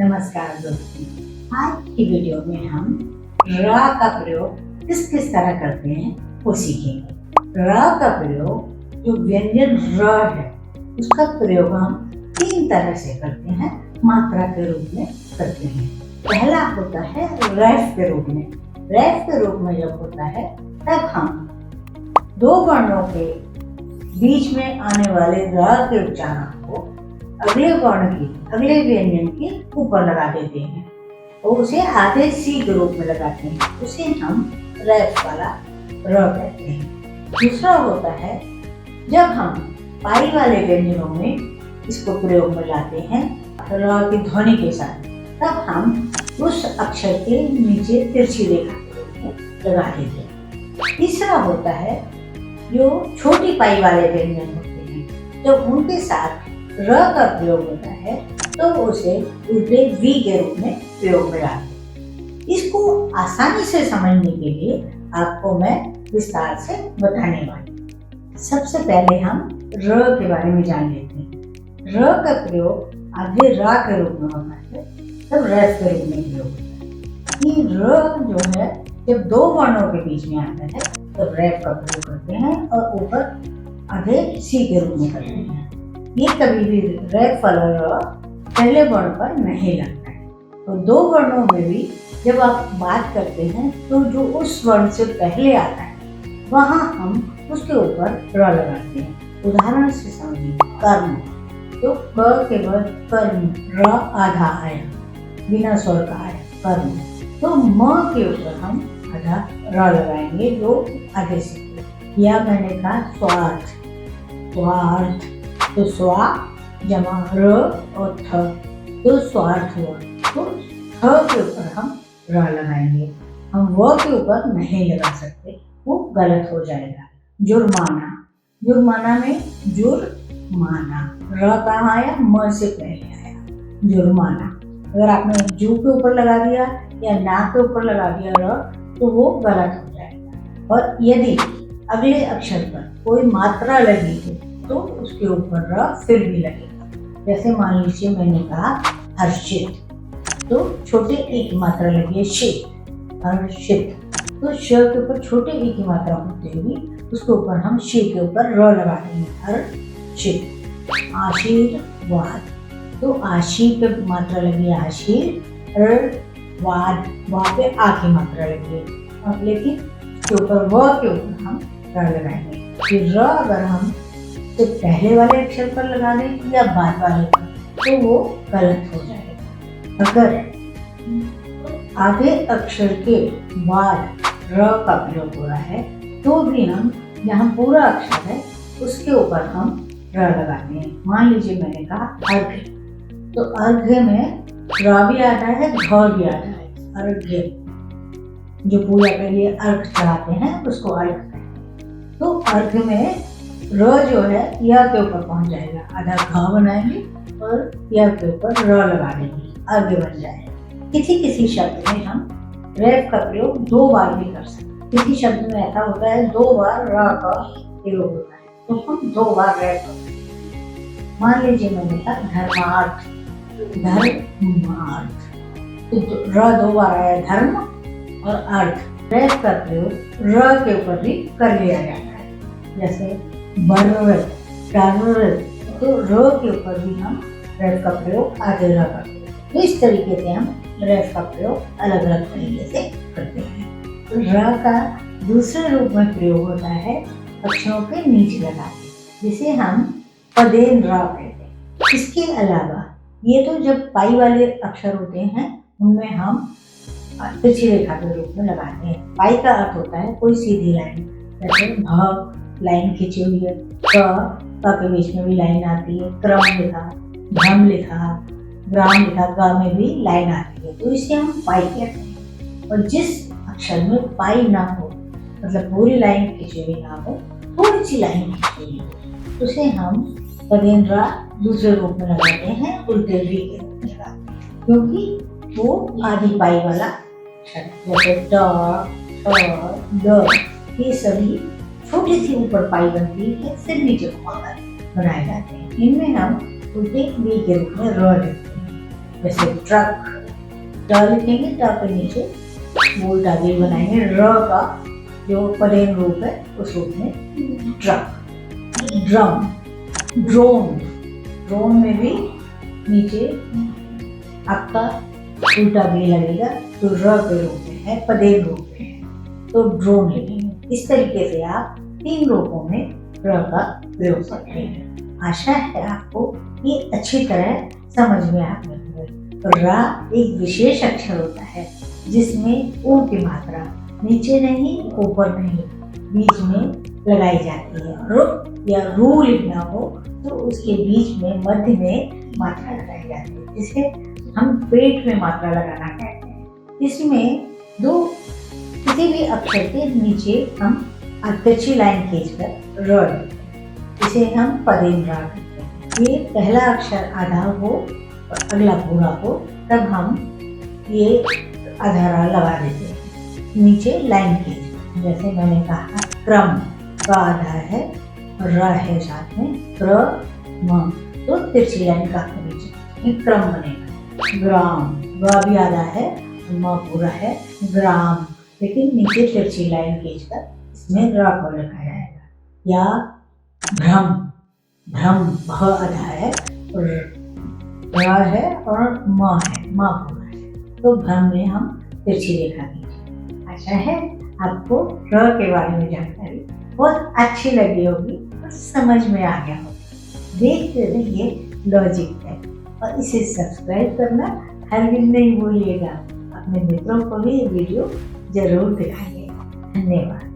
नमस्कार दोस्तों। आज की वीडियो में हम र का प्रयोग किस किस तरह करते हैं वो सीखेंगे। र का प्रयोग जो व्यंजन र है उसका प्रयोग हम 3 तरह से करते हैं, मात्रा के रूप में करते हैं। पहला होता है रैफ के रूप में। रैफ के रूप में जब होता है तब हम 2 वर्णों के बीच में आने वाले र के उच्चारण को अगले वर्ण की, अगले व्यंजन के ऊपर लगा देते हैं और उसे आधे सी के रूप में लगाते हैं। उसे हम रैफ वाला र कहते हैं। दूसरा होता है जब हम पाई वाले व्यंजनों में इसको प्रयोग में लाते हैं र की ध्वनि के साथ, तब हम उस अक्षर के नीचे तिरछी रेखा के रूप में लगा देते हैं। तीसरा होता है जो छोटी पाई वाले व्यंजन होते हैं, जब उनके साथ र का प्रयोग होता है तो उसे उल्टे वी के रूप में प्रयोग में लाते हैं। इसको आसानी से समझने के लिए आपको मैं विस्तार से बताने वाली। सबसे पहले हम र के बारे में जान लेते हैं। र का प्रयोग आगे रा के रूप में होता है, तब रैफ के रूप में प्रयोग होता है। ये र जो है जब 2 वर्णों के बीच में आता है तब रैफ का प्रयोग करते हैं और ऊपर आधे सी के रूप में करते हैं। ये कभी भी रैफ वाला र पहले वर्ण पर नहीं लगता है। तो 2 वर्णों में भी जब आप बात करते हैं तो जो उस वर्ण से पहले आता है वहाँ हम उसके ऊपर र लगाते हैं। उदाहरण से समझिए, कर्म, तो क के बाद कर्म, र आधा आया, बिना स्वर का आया कर्म। तो म के ऊपर हम आधा र लगाएंगे जो आधे से। या मैंने कहा स्वार्थ, स्वार्थ, तो स्वा जमा र और थ, तो स्वार्थ हुआ। तो थ के ऊपर हम र लगाएंगे, हम व के ऊपर नहीं लगा सकते, वो गलत हो जाएगा। जुर्माना, जुर्माना में जुर्माना, र कहाँ आया, म से पहले आया जुर्माना। अगर आपने जू के ऊपर लगा दिया या ना के ऊपर लगा दिया र, तो वो गलत हो जाएगा। और यदि अगले अक्षर पर कोई मात्रा लगी हो तो उसके ऊपर र फिर भी लगेगा। जैसे मान लीजिए मैंने कहा हर्षित, तो छोटे एक की मात्रा लगी है शित, हर्षित, तो श के ऊपर छोटे एक की मात्रा होते हुए उसके ऊपर हम शी के ऊपर र लगा देंगे, हर्षित। आशीर्वाद, तो आशी पे मात्रा लगी है आशीर, वाद, वहाँ पे आ की मात्रा लगी है, लेकिन उसके ऊपर व के ऊपर हम र लगाएंगे। फिर र अगर हम तो पहले वाले अक्षर पर लगा दें या बाद वाले पर, तो वो गलत हो जाएगा। अगर आधे अक्षर के बाद र का प्रयोग हो रहा है तो भी हम जहाँ पूरा अक्षर है उसके ऊपर हम र लगाते हैं। मान लीजिए मैंने कहा अर्घ्य, तो अर्घ्य में र भी आता है, घ भी आता है। अर्घ्य, जो पूजा के लिए अर्घ चढ़ाते हैं उसको अर्घ कहते हैं। तो अर्घ्य में र जो है या के ऊपर पहुंच जाएगा, आधा घ बनाएंगे और या के ऊपर र लगा देंगे, आगे बन जाएगा। किसी शब्द में हम रैफ का प्रयोग 2 बार भी कर सकते हैं। किसी शब्द में ऐसा होता है 2 बार र का प्रयोग होता है, तो हम 2 बार रैफ करते हैं। मान लीजिए मैंने कहा धर्मार्थ, धर्मार्थ, तो र 2 बार आया, धर्म और अर्थ। रैफ का प्रयोग र के ऊपर भी कर लिया जाता है। जैसे बर्र, तो र के ऊपर भी हम रैफ का प्रयोग आधे र करते हैं। तो इस तरीके से हम रैफ का प्रयोग अलग अलग तरीके से करते हैं। तो र का दूसरे रूप में प्रयोग होता है अक्षरों के नीचे लगाते, जिसे हम पदेन र कहते हैं। इसके अलावा ये तो जब पाई वाले अक्षर होते हैं उनमें हम तिरछी रेखा के रूप में लगाते हैं। पाई का अर्थ होता है कोई सीधी लाइन, जैसे भ लाइन खींची हुई है, क के बीच में भी लाइन आती है, क्रम लिखा, धम लिखा, ग्राम लिखा, ग में भी लाइन आती है, तो इसे हम पाई कहते हैं। और जिस अक्षर में पाई ना हो, मतलब पूरी लाइन खींची हुई ना हो, थोड़ी सी लाइन खींची हुई हो, उसे हम पदेन र दूसरे रूप में लगाते हैं, उल्टे वी के रूप में लगाते हैं, क्योंकि वो आधी पाई वाला अक्षर, जैसे ट, ड, ये सभी छोटी सी ऊपर पाई बनती है, फिर नीचे बनाए जाते हैं। इनमें हम उल्टे वी के रूप में र लिखते हैं। जैसे ट्रक, ट लिखेंगे, ट के नीचे गोल टागरी बनाएंगे, र का जो प्लेन रूप है उस रूप में ट्रक। ड्रम, ड्रोन, ड्रोन में भी नीचे आपका उल्टा भी लगेगा, तो र के रूप में है, प्लेन रूप में है, तो ड्रोन लिखेंगे। इस तरीके से आप 3 रूपों में र का प्रयोग करते हैं। आशा है आपको ये अच्छी तरह समझ में आ गई है। रा एक विशेष अक्षर होता है जिसमें ऊ की मात्रा नीचे नहीं, ऊपर नहीं, बीच में लगाई जाती है। रु या रू लिखना हो तो उसके बीच में मध्य में मात्रा लगाई जाती है, जिसे हम पेट में मात्रा लगाना कहते हैं। इसमें किसी भी अक्षर के नीचे हम तिरछी लाइन खींचकर र लिखते हैं, इसे हम पदेन रा कहते हैं। ये पहला अक्षर आधा हो और अगला पूरा हो, तब हम ये आधा रा लगा देते हैं। नीचे लाइन खींच, जैसे मैंने कहा क्रम का आधा है और र है साथ में, क्र म, तो तिरछी लाइन का नीचे क्रम बनेगा। ग्राम, ग भी आधा है, म पूरा है, ग्राम, लेकिन नीचे तिरछी लाइन खींचकर इसमें र को लिखा जाएगा। या भ्रम, भ्रम भ आधा है और र है और म है, म पूरा है, तो भ्रम में हम तिरछी रेखा खींचे। आशा है आपको र के बारे में जानकारी बहुत अच्छी लगी होगी और समझ में आ गया होगा। देखते रहिए लॉजिक है और इसे सब्सक्राइब करना हर दिन नहीं भूलिएगा। अपने मित्रों को भी ये वीडियो जरूर दिखाइए। धन्यवाद।